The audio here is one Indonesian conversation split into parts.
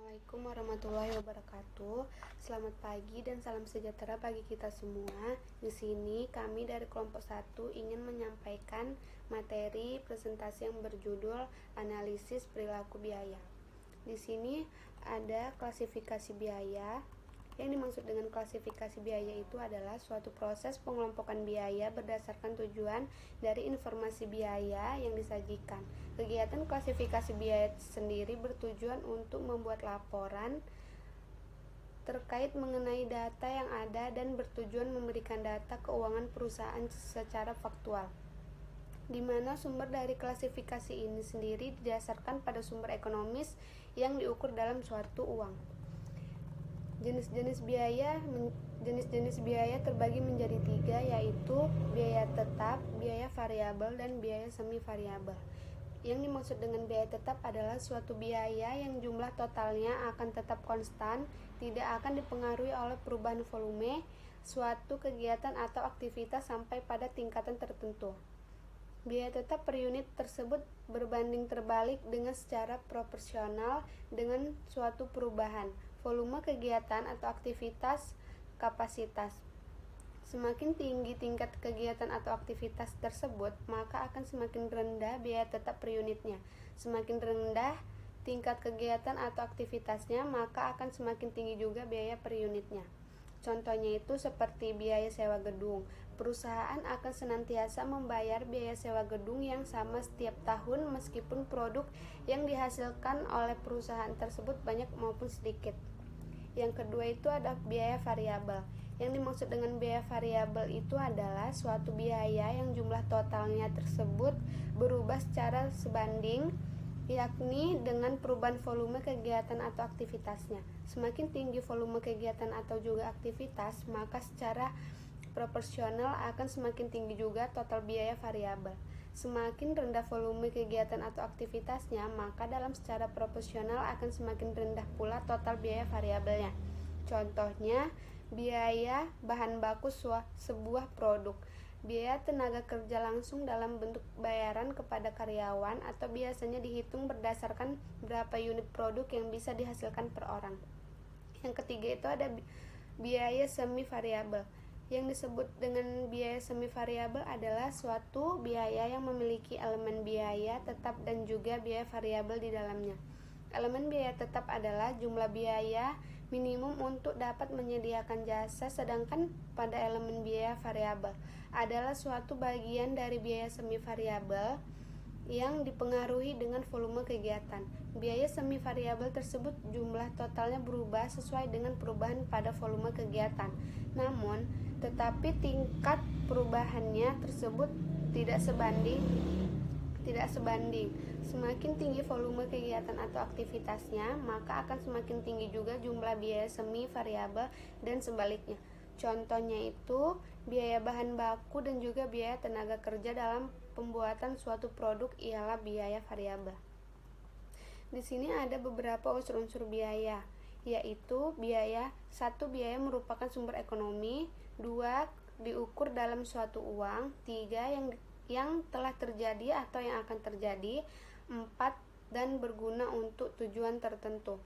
Assalamualaikum warahmatullahi wabarakatuh. Selamat pagi dan salam sejahtera bagi kita semua. Di sini kami dari kelompok 1 ingin menyampaikan materi presentasi yang berjudul Analisis Perilaku Biaya. Di sini ada klasifikasi biaya. Yang dimaksud dengan klasifikasi biaya itu adalah suatu proses pengelompokan biaya berdasarkan tujuan dari informasi biaya yang disajikan. Kegiatan klasifikasi biaya sendiri bertujuan untuk membuat laporan terkait mengenai data yang ada dan bertujuan memberikan data keuangan perusahaan secara faktual, di mana sumber dari klasifikasi ini sendiri didasarkan pada sumber ekonomis yang diukur dalam suatu uang. Jenis-jenis biaya terbagi menjadi 3, yaitu biaya tetap, biaya variabel, dan biaya semi variabel. Yang dimaksud dengan biaya tetap adalah suatu biaya yang jumlah totalnya akan tetap konstan, tidak akan dipengaruhi oleh perubahan volume suatu kegiatan atau aktivitas sampai pada tingkatan tertentu. Biaya tetap per unit tersebut berbanding terbalik dengan secara proporsional dengan suatu perubahan volume kegiatan atau aktivitas kapasitas. Semakin tinggi tingkat kegiatan atau aktivitas tersebut, maka akan semakin rendah biaya tetap per unitnya. Semakin rendah tingkat kegiatan atau aktivitasnya, maka akan semakin tinggi juga biaya per unitnya. Contohnya itu seperti biaya sewa gedung. Perusahaan akan senantiasa membayar biaya sewa gedung yang sama setiap tahun meskipun produk yang dihasilkan oleh perusahaan tersebut banyak maupun sedikit. Yang kedua itu ada biaya variabel. Yang dimaksud dengan biaya variabel itu adalah suatu biaya yang jumlah totalnya tersebut berubah secara sebanding, yakni dengan perubahan volume kegiatan atau aktivitasnya. Semakin tinggi volume kegiatan atau juga aktivitas, maka secara proporsional akan semakin tinggi juga total biaya variabel. Semakin rendah volume kegiatan atau aktivitasnya, maka dalam secara proporsional akan semakin rendah pula total biaya variabelnya. Contohnya, biaya bahan baku sebuah produk, biaya tenaga kerja langsung dalam bentuk bayaran kepada karyawan atau biasanya dihitung berdasarkan berapa unit produk yang bisa dihasilkan per orang. Yang ketiga itu ada biaya semi variabel. Yang disebut dengan biaya semi variabel adalah suatu biaya yang memiliki elemen biaya tetap dan juga biaya variabel di dalamnya. Elemen biaya tetap adalah jumlah biaya minimum untuk dapat menyediakan jasa, sedangkan pada elemen biaya variabel adalah suatu bagian dari biaya semi variabel yang dipengaruhi dengan volume kegiatan. Biaya semi variabel tersebut jumlah totalnya berubah sesuai dengan perubahan pada volume kegiatan. Namun, tetapi tingkat perubahannya tersebut tidak sebanding. Semakin tinggi volume kegiatan atau aktivitasnya, maka akan semakin tinggi juga jumlah biaya semi variabel dan sebaliknya. Contohnya itu biaya bahan baku dan juga biaya tenaga kerja dalam pembuatan suatu produk ialah biaya variabel. Di sini ada beberapa unsur-unsur biaya, yaitu biaya 1 biaya merupakan sumber ekonomi, 2 diukur dalam suatu uang, 3 yang telah terjadi atau yang akan terjadi, 4 dan berguna untuk tujuan tertentu.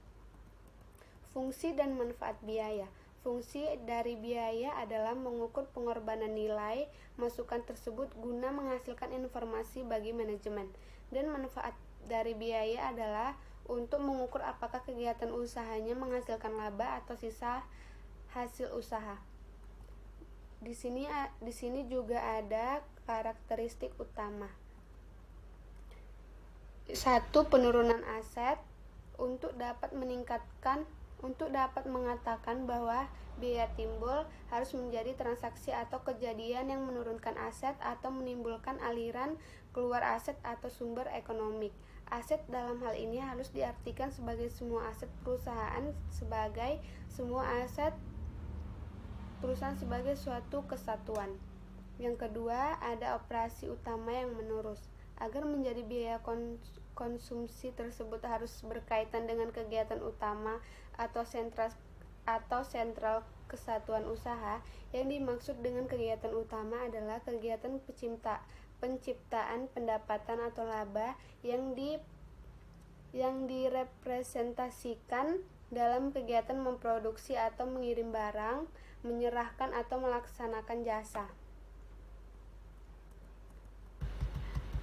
Fungsi dan manfaat biaya. Fungsi dari biaya adalah mengukur pengorbanan nilai masukan tersebut guna menghasilkan informasi bagi manajemen. Dan manfaat dari biaya adalah untuk mengukur apakah kegiatan usahanya menghasilkan laba atau sisa hasil usaha. Di sini juga ada karakteristik utama. 1. Penurunan aset. Untuk dapat mengatakan bahwa biaya timbul harus menjadi transaksi atau kejadian yang menurunkan aset atau menimbulkan aliran keluar aset atau sumber ekonomik. Aset dalam hal ini harus diartikan sebagai semua aset perusahaan sebagai suatu kesatuan. Yang kedua, ada operasi utama yang menurun. Agar menjadi biaya konsumsi tersebut harus berkaitan dengan kegiatan utama atau sentral kesatuan usaha. Yang dimaksud dengan kegiatan utama adalah kegiatan penciptaan pendapatan atau laba yang yang direpresentasikan dalam kegiatan memproduksi atau mengirim barang, menyerahkan atau melaksanakan jasa.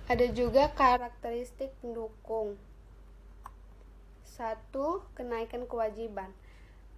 Ada juga karakteristik pendukung. 1. Kenaikan kewajiban.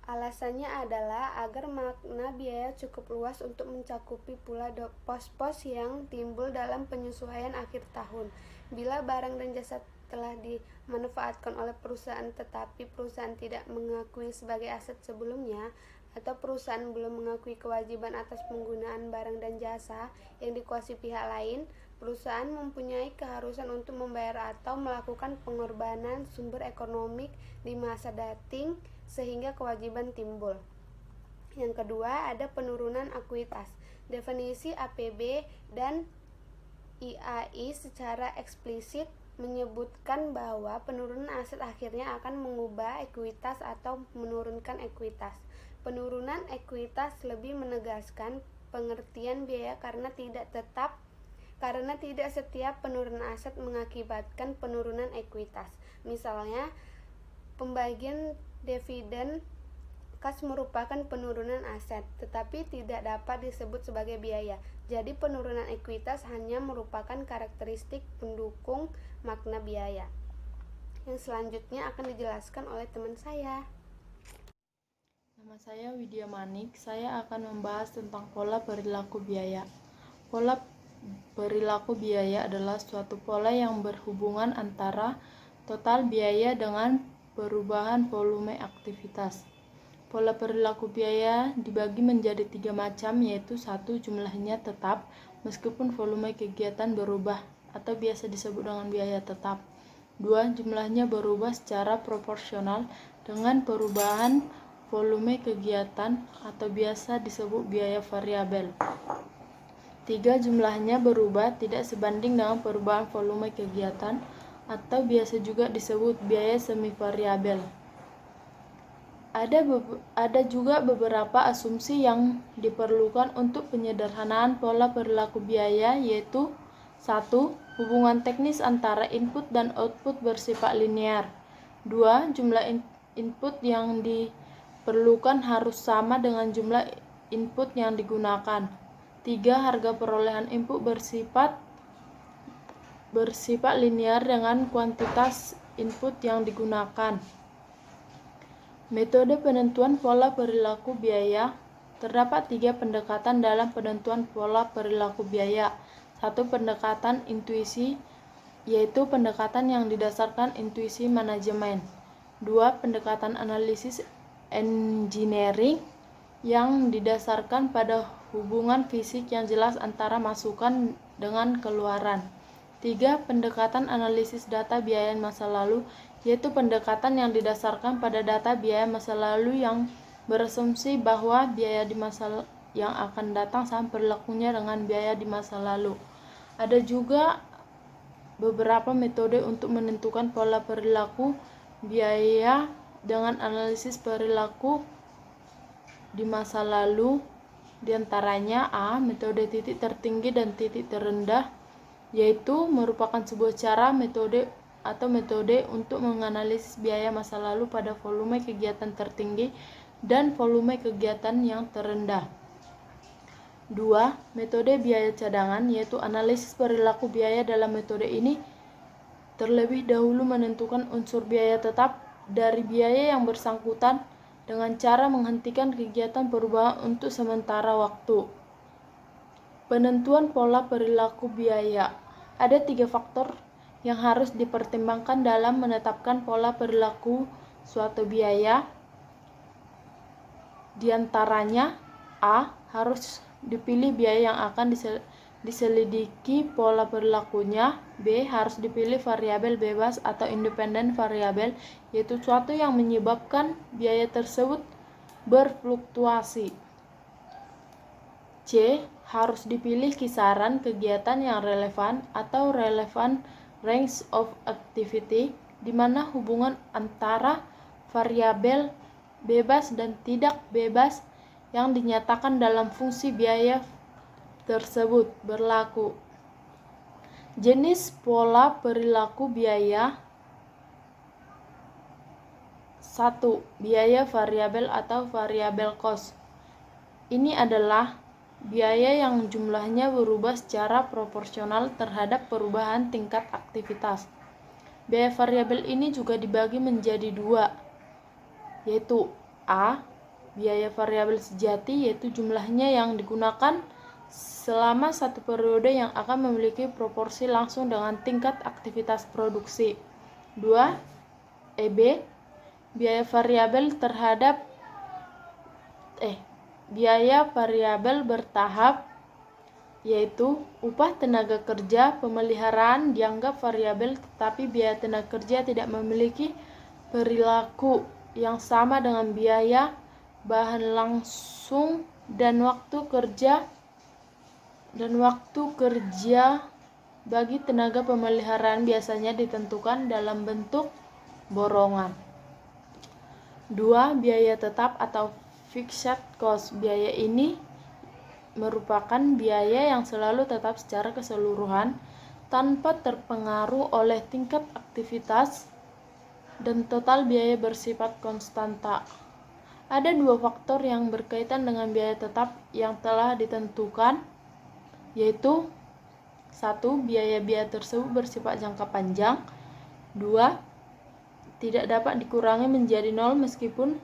Alasannya adalah agar makna biaya cukup luas untuk mencakupi pula pos-pos yang timbul dalam penyesuaian akhir tahun. Bila barang dan jasa telah dimanfaatkan oleh perusahaan tetapi perusahaan tidak mengakui sebagai aset sebelumnya, atau perusahaan belum mengakui kewajiban atas penggunaan barang dan jasa yang dikuasai pihak lain, perusahaan mempunyai keharusan untuk membayar atau melakukan pengorbanan sumber ekonomi di masa dating sehingga kewajiban timbul. Yang kedua, ada penurunan ekuitas. Definisi APB dan IAI secara eksplisit menyebutkan bahwa penurunan aset akhirnya akan mengubah ekuitas atau menurunkan ekuitas. Penurunan ekuitas lebih menegaskan pengertian biaya karena tidak setiap penurunan aset mengakibatkan penurunan ekuitas. Misalnya, pembagian dividen kas merupakan penurunan aset, tetapi tidak dapat disebut sebagai biaya. Jadi penurunan ekuitas hanya merupakan karakteristik pendukung makna biaya. Yang selanjutnya akan dijelaskan oleh teman saya. Nama saya Widya Manik. Saya akan membahas tentang pola perilaku biaya. Pola perilaku biaya adalah suatu pola yang berhubungan antara total biaya dengan perubahan volume aktivitas. Pola perilaku biaya dibagi menjadi 3 macam, yaitu 1. Jumlahnya tetap meskipun volume kegiatan berubah atau biasa disebut dengan biaya tetap. 2. Jumlahnya berubah secara proporsional dengan perubahan volume kegiatan atau biasa disebut biaya variabel. 3. Jumlahnya berubah tidak sebanding dengan perubahan volume kegiatan atau biasa juga disebut biaya semi variabel. Ada juga beberapa asumsi yang diperlukan untuk penyederhanaan pola perilaku biaya, yaitu 1. Hubungan teknis antara input dan output bersifat linear. 2. Jumlah input yang diperlukan harus sama dengan jumlah input yang digunakan. 3. Harga perolehan input bersifat linear dengan kuantitas input yang digunakan. Metode penentuan pola perilaku biaya. Terdapat 3 pendekatan dalam penentuan pola perilaku biaya. 1. Pendekatan intuisi, yaitu pendekatan yang didasarkan intuisi manajemen. 2. Pendekatan analisis engineering, yang didasarkan pada hubungan fisik yang jelas antara masukan dengan keluaran. 3. Pendekatan analisis data biaya masa lalu, yaitu pendekatan yang didasarkan pada data biaya masa lalu yang berasumsi bahwa biaya di masa yang akan datang sama berlakunya dengan biaya di masa lalu. Ada juga beberapa metode untuk menentukan pola perilaku biaya dengan analisis perilaku di masa lalu, diantaranya A. Metode titik tertinggi dan titik terendah, yaitu merupakan sebuah cara metode untuk menganalisis biaya masa lalu pada volume kegiatan tertinggi dan volume kegiatan yang terendah. 2. Metode biaya cadangan, yaitu analisis perilaku biaya. Dalam metode ini terlebih dahulu menentukan unsur biaya tetap dari biaya yang bersangkutan dengan cara menghentikan kegiatan perubahan untuk sementara waktu. Penentuan pola perilaku biaya. Ada 3 faktor yang harus dipertimbangkan dalam menetapkan pola perilaku suatu biaya. Di antaranya A. Harus dipilih biaya yang akan diselidiki pola perilakunya. B. Harus dipilih variabel bebas atau independen variabel, yaitu suatu yang menyebabkan biaya tersebut berfluktuasi. C. Harus dipilih kisaran kegiatan yang relevan atau relevant range of activity, di mana hubungan antara variabel bebas dan tidak bebas yang dinyatakan dalam fungsi biaya tersebut berlaku. Jenis pola perilaku biaya. 1. Biaya variabel atau variable cost. Ini adalah biaya yang jumlahnya berubah secara proporsional terhadap perubahan tingkat aktivitas. Biaya variabel ini juga dibagi menjadi dua, yaitu A. Biaya variabel sejati, yaitu jumlahnya yang digunakan selama satu periode yang akan memiliki proporsi langsung dengan tingkat aktivitas produksi. 2. EB. Biaya variabel bertahap, yaitu upah tenaga kerja pemeliharaan dianggap variabel, tetapi biaya tenaga kerja tidak memiliki perilaku yang sama dengan biaya bahan langsung dan waktu kerja bagi tenaga pemeliharaan biasanya ditentukan dalam bentuk borongan. 2. Biaya tetap atau fixed cost. Biaya ini merupakan biaya yang selalu tetap secara keseluruhan tanpa terpengaruh oleh tingkat aktivitas dan total biaya bersifat konstanta. Ada dua faktor yang berkaitan dengan biaya tetap yang telah ditentukan, yaitu 1. Biaya-biaya tersebut bersifat jangka panjang. 2. Tidak dapat dikurangi menjadi nol meskipun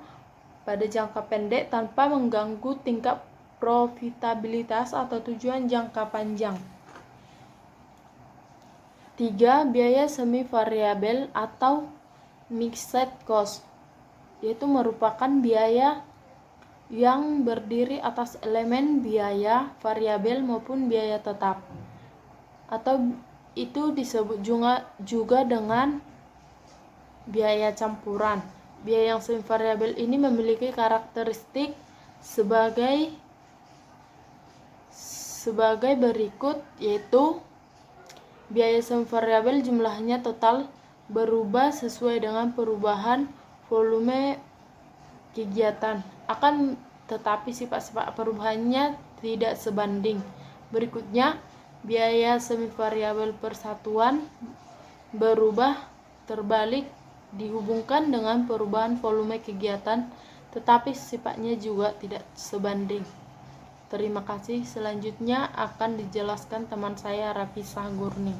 pada jangka pendek tanpa mengganggu tingkat profitabilitas atau tujuan jangka panjang. 3. Biaya semi variabel atau mixed cost, yaitu merupakan biaya yang berdiri atas elemen biaya variabel maupun biaya tetap, atau itu disebut juga dengan biaya campuran. Biaya yang semi variabel ini memiliki karakteristik sebagai berikut, yaitu biaya semi variabel jumlahnya total berubah sesuai dengan perubahan volume kegiatan, akan tetapi sifat-sifat perubahannya tidak sebanding. Berikutnya, biaya semi variabel persatuan berubah terbalik dihubungkan dengan perubahan volume kegiatan, tetapi sifatnya juga tidak sebanding. Terima kasih. Selanjutnya akan dijelaskan teman saya Rafisah Gurning.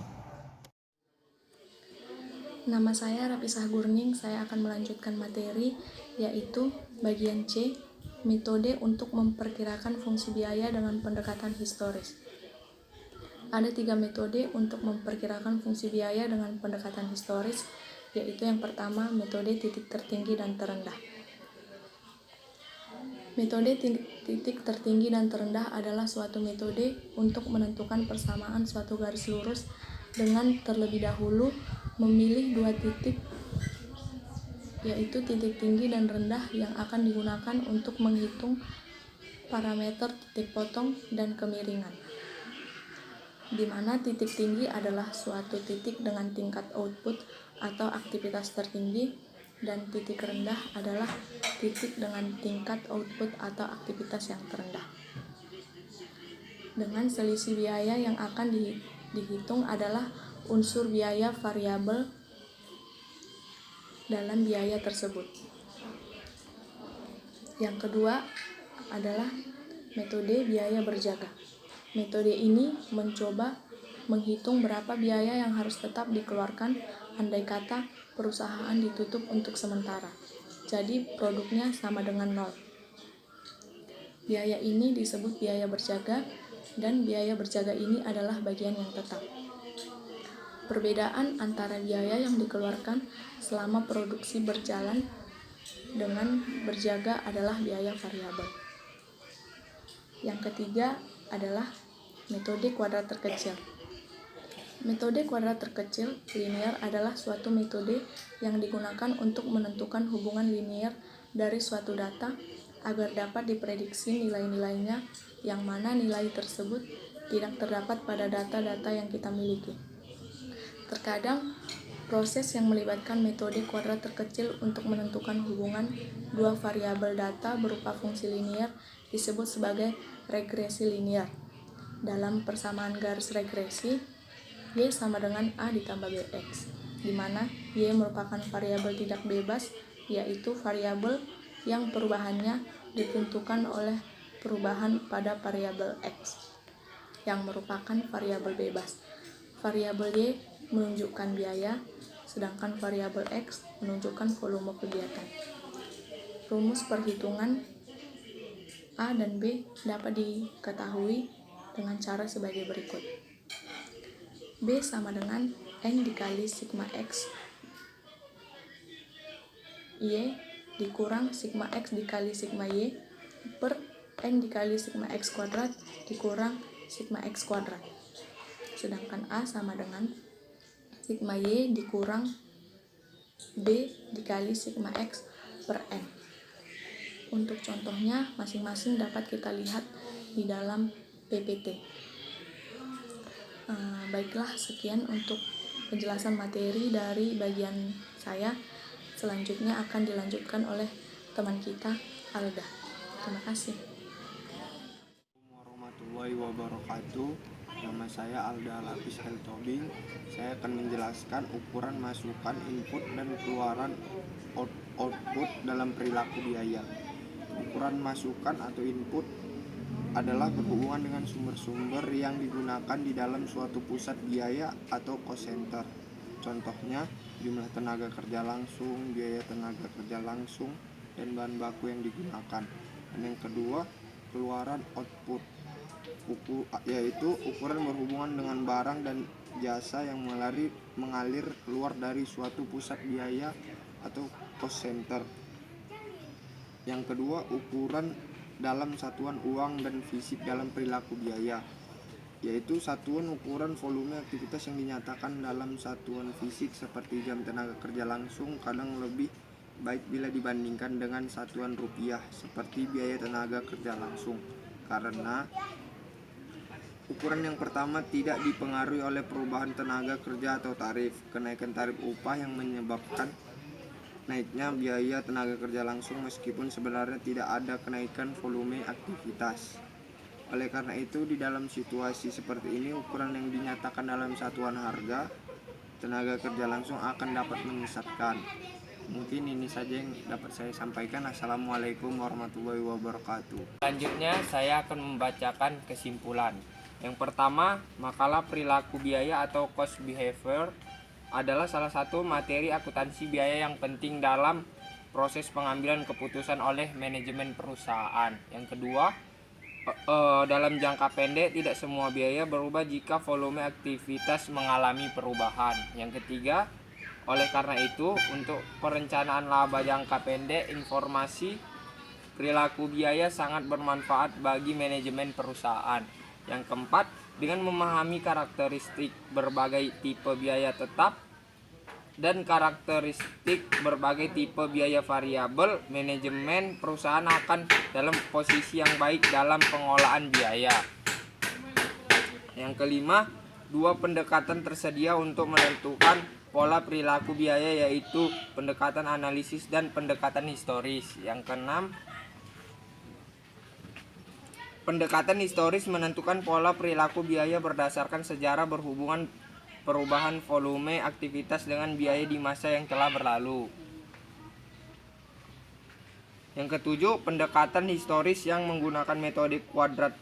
Nama saya Rafisah Gurning. Saya akan melanjutkan materi, yaitu bagian C, metode untuk memperkirakan fungsi biaya dengan pendekatan historis. Ada 3 metode untuk memperkirakan fungsi biaya dengan pendekatan historis, yaitu yang pertama, metode titik tertinggi dan terendah. Metode titik tertinggi dan terendah adalah suatu metode untuk menentukan persamaan suatu garis lurus dengan terlebih dahulu memilih 2 titik, yaitu titik tinggi dan rendah, yang akan digunakan untuk menghitung parameter titik potong dan kemiringan, di mana titik tinggi adalah suatu titik dengan tingkat output atau aktivitas tertinggi, dan titik rendah adalah titik dengan tingkat output atau aktivitas yang terendah. Dengan selisih biaya yang akan dihitung adalah unsur biaya variabel dalam biaya tersebut. Yang kedua adalah metode biaya berjaga. Metode ini mencoba menghitung berapa biaya yang harus tetap dikeluarkan andai kata perusahaan ditutup untuk sementara, jadi produknya sama dengan nol. Biaya ini disebut biaya berjaga, dan biaya berjaga ini adalah bagian yang tetap. Perbedaan antara biaya yang dikeluarkan selama produksi berjalan dengan berjaga adalah biaya variabel. Yang ketiga adalah metode kuadrat terkecil. Metode kuadrat terkecil linear adalah suatu metode yang digunakan untuk menentukan hubungan linear dari suatu data agar dapat diprediksi nilai-nilainya, yang mana nilai tersebut tidak terdapat pada data-data yang kita miliki. Terkadang, proses yang melibatkan metode kuadrat terkecil untuk menentukan hubungan 2 variabel data berupa fungsi linear disebut sebagai regresi linear. Dalam persamaan garis regresi, Y sama dengan A ditambah BX, di mana Y merupakan variabel tidak bebas yaitu variabel yang perubahannya ditentukan oleh perubahan pada variabel X, yang merupakan variabel bebas. Variabel Y menunjukkan biaya, sedangkan variabel X menunjukkan volume kegiatan. Rumus perhitungan A dan B dapat diketahui dengan cara sebagai berikut. B sama dengan N dikali sigma X Y dikurang sigma X dikali sigma Y per N dikali sigma X kuadrat dikurang sigma X kuadrat. Sedangkan A sama dengan sigma Y dikurang B dikali sigma X per N. Untuk contohnya masing-masing dapat kita lihat di dalam PPT. Baiklah, sekian untuk penjelasan materi dari bagian saya. Selanjutnya akan dilanjutkan oleh teman kita, Alda. Terima kasih. Warahmatullahi wabarakatuh. Nama saya Alda Lapis Heltobing. Saya akan menjelaskan ukuran masukan input dan keluaran output dalam perilaku biaya. Ukuran masukan atau input adalah berhubungan dengan sumber-sumber yang digunakan di dalam suatu pusat biaya atau cost center. Contohnya, jumlah tenaga kerja langsung, biaya tenaga kerja langsung, dan bahan baku yang digunakan. Dan yang kedua, keluaran output, yaitu ukuran berhubungan dengan barang dan jasa yang mengalir keluar dari suatu pusat biaya atau cost center. Yang kedua, ukuran dalam satuan uang dan fisik dalam perilaku biaya, yaitu satuan ukuran volume aktivitas yang dinyatakan dalam satuan fisik seperti jam tenaga kerja langsung kadang lebih baik bila dibandingkan dengan satuan rupiah seperti biaya tenaga kerja langsung, karena ukuran yang pertama tidak dipengaruhi oleh perubahan tenaga kerja atau tarif. Kenaikan tarif upah yang menyebabkan naiknya biaya tenaga kerja langsung meskipun sebenarnya tidak ada kenaikan volume aktivitas. Oleh karena itu, di dalam situasi seperti ini, ukuran yang dinyatakan dalam satuan harga tenaga kerja langsung akan dapat menyesatkan. Mungkin ini saja yang dapat saya sampaikan. Assalamualaikum warahmatullahi wabarakatuh. Selanjutnya saya akan membacakan kesimpulan. Yang pertama, makalah perilaku biaya atau cost behavior adalah salah satu materi akuntansi biaya yang penting dalam proses pengambilan keputusan oleh manajemen perusahaan. Yang kedua, dalam jangka pendek tidak semua biaya berubah jika volume aktivitas mengalami perubahan. Yang ketiga, oleh karena itu untuk perencanaan laba jangka pendek, informasi perilaku biaya sangat bermanfaat bagi manajemen perusahaan. Yang keempat, dengan memahami karakteristik berbagai tipe biaya tetap dan karakteristik berbagai tipe biaya variabel, manajemen perusahaan akan dalam posisi yang baik dalam pengolahan biaya. Yang kelima, dua pendekatan tersedia untuk menentukan pola perilaku biaya, yaitu pendekatan analisis dan pendekatan historis. Yang keenam, pendekatan historis menentukan pola perilaku biaya berdasarkan sejarah berhubungan perubahan volume aktivitas dengan biaya di masa yang telah berlalu. Yang ketujuh, pendekatan historis yang menggunakan metode kuadrat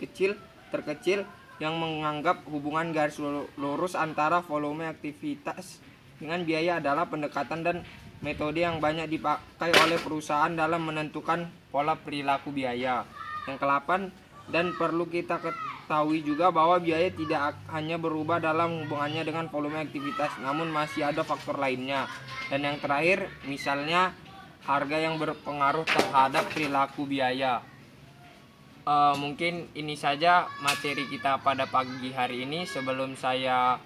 terkecil yang menganggap hubungan garis lurus antara volume aktivitas dengan biaya adalah pendekatan dan metode yang banyak dipakai oleh perusahaan dalam menentukan pola perilaku biaya. Yang ke-8, dan perlu kita ketahui juga bahwa biaya tidak hanya berubah dalam hubungannya dengan volume aktivitas, namun masih ada faktor lainnya. Dan yang terakhir, misalnya harga yang berpengaruh terhadap perilaku biaya. Mungkin ini saja materi kita pada pagi hari ini. Sebelum saya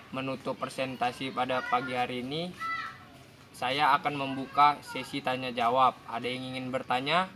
menutup presentasi pada pagi hari ini, saya akan membuka sesi tanya jawab. Ada yang ingin bertanya?